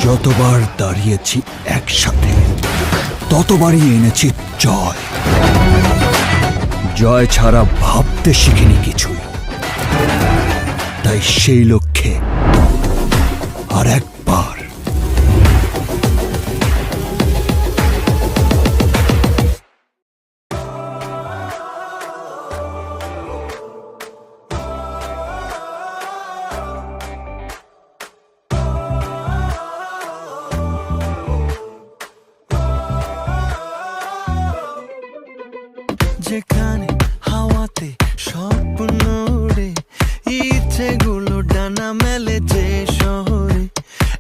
যতবার দাঁড়িয়েছি একসাথে ততবারই এনেছি জয়। জয় ছাড়া ভাবতে শিখিনি কিছুই, তাই সেই লক্ষ্যে আর এক